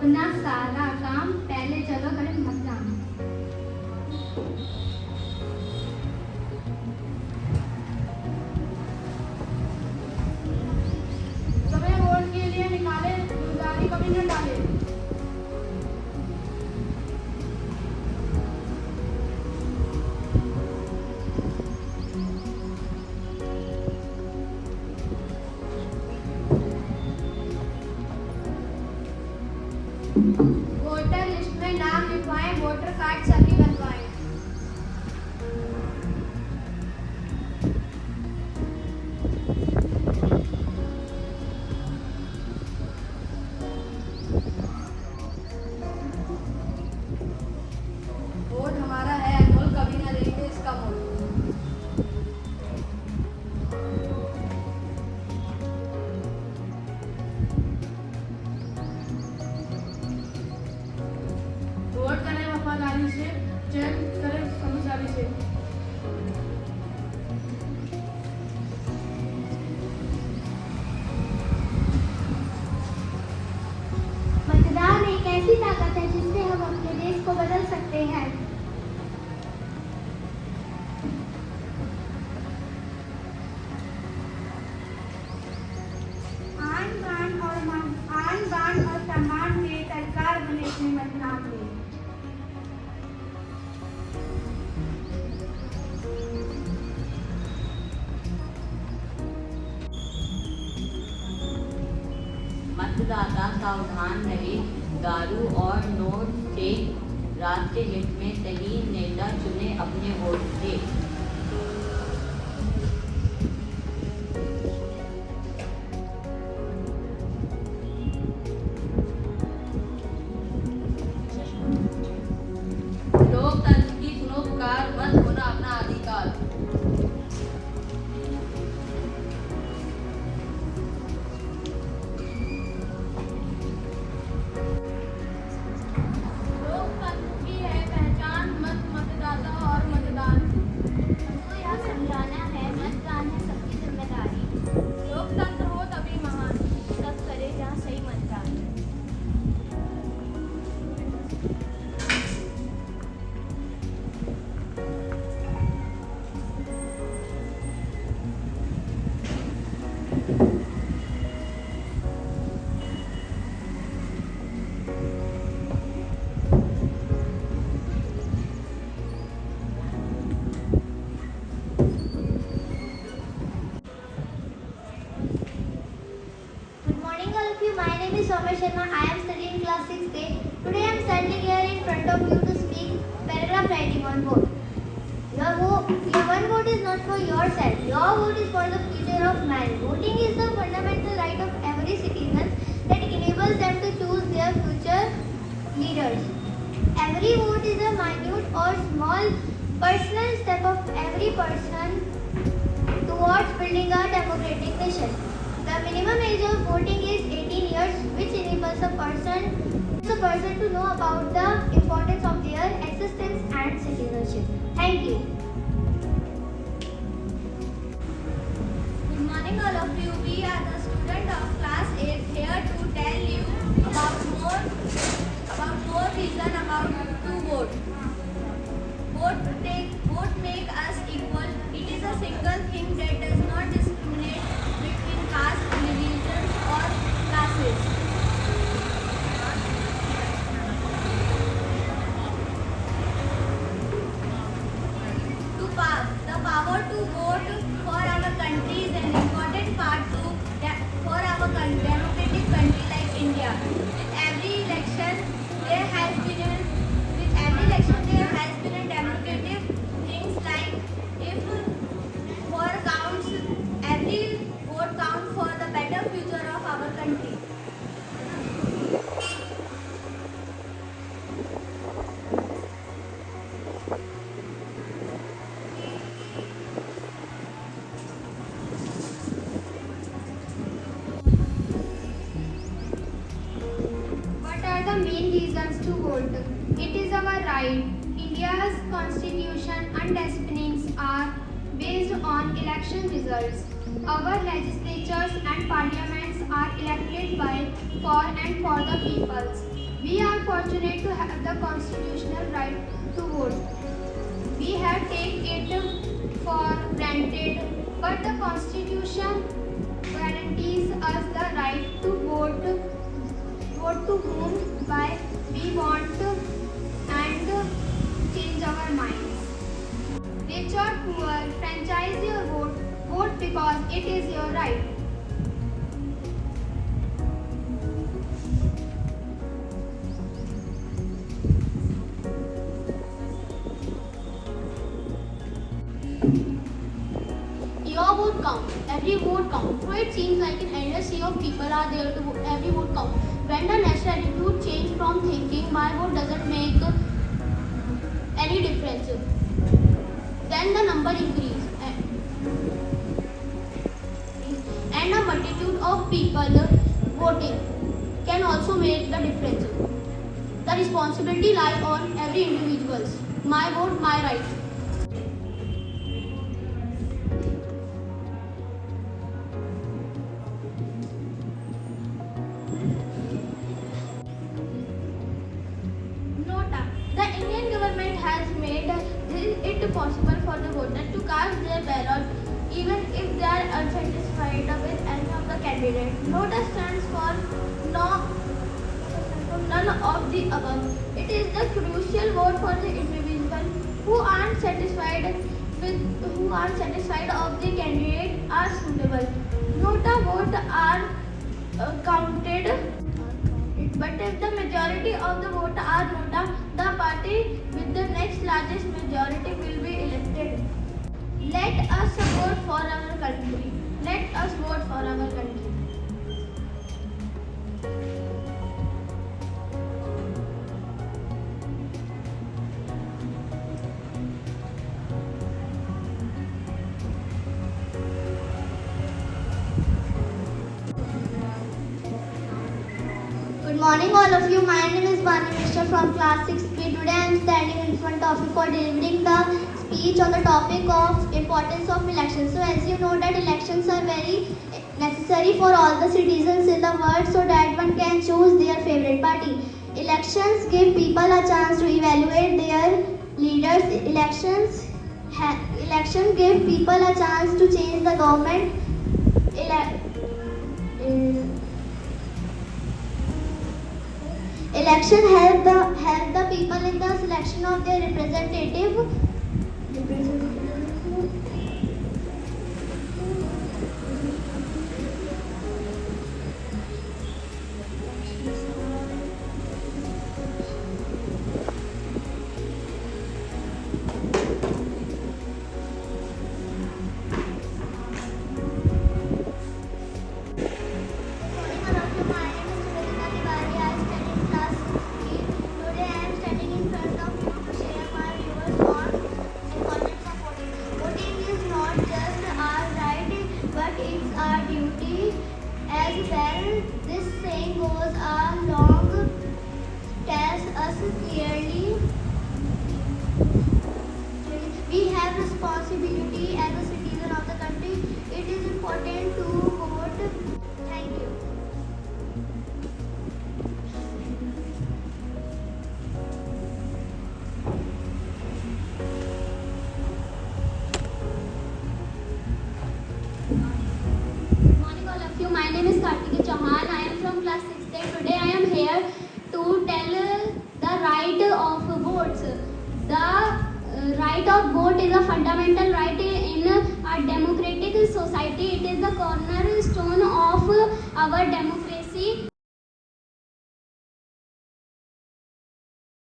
अपना सारा काम पहले चलो करें मतदान। समय वोट के लिए निकाले, गुलजारी कभी न डाले। वोटर लिस्ट में नाम लिखवाएं, वोटर कार्ड सभी बनवाएं। वोट हमारा है अनमोल, कभी ना देंगे इसका मोल। वोट करें वफादारी से, चयन करें समझदारी से। मतदान एक ऐसी ताकत है जिससे हम अपने देश को बदल सकते हैं। आन बान और सम्मान के सरकार बने इसमें मतदान में। मतदाता सावधान रहे, दारू और नोट से राष्ट्रीय हित में सही नेता चुने अपने वोट से। लोकतंत्र की सुनो पुकार, मत होना अपना अधिकार। लोकतंत्र की है पहचान, मतदाता और मतदान। हमको यह समझाना है मतदान है सबकी जिम्मेदारी। लोकतंत्र हो तभी महान, सब करे जहाँ सही मतदान। Good morning all of you. My name is Soumya Sharma. I am studying class 6A. Today I am standing here in front of you to speak paragraph writing on vote. Your one vote is not for yourself. Your vote is for the future of man. Voting is the fundamental right of every citizen that enables them to choose their future leaders. Every vote is a minute or small personal step of every person towards building a democratic nation. The minimum age of voting is 18 years, which enables a person to know about the importance of their existence and citizenship. Thank you. Good morning all of you. We are the student of class 8 here to tell you about more reason about to vote. Vote make us equal. It is a single thing that does not discriminate between caste, religions or classes. The power to vote for our country is an important part for our democratic country like India. With every election, there has been a democratic things like if for counts, every vote counts for the better future of our country. What are the main reasons to vote? It is our right. India's constitution and disciplines are based on election results. Our legislatures and parliaments are elected by, for and for the peoples. We are fortunate to have the constitutional right to vote. We have taken it for granted, but the Constitution guarantees us the right to vote to whom by we want and change our minds. Rich or poor, franchise your vote. Vote because it is your right. Your vote counts. Every vote counts. So it seems like an endless sea of people are there to vote. Every vote counts. When the national attitude changes from thinking my vote doesn't make any difference, then the number increases. And a multitude of people voting can also make the difference. The responsibility lies on every individual. My vote, my right. Nota. The Indian government has made it possible for the voter to cast their ballot even if they are unsatisfied with any of the candidates. Nota stands for none of the above. It is the crucial vote for the individual who aren't satisfied of the candidate are suitable. Nota votes are counted. But if the majority of the vote are nota, the party with the next largest majority will be elected. Let us vote for our country. Let us vote for our country. Good morning, all of you. My name is Bani Mishra from class 6B. Today I am standing in front of you for delivering the speech on the topic of importance of elections. So, as you know that elections are very necessary for all the citizens in the world so that one can choose their favorite party. Elections give people a chance to evaluate their leaders. Elections give people a chance to change the government. Election help the people in the selection of their representative. It's our duty as well. This saying goes along, tells us clearly we have responsibility as a citizen of the country. It is important to vote. Thank you. My name is Kartika Chauhan. I am from class 6th. Today I am here to tell the right of votes. The right of vote is a fundamental right in a democratic society. It is the cornerstone of our democracy.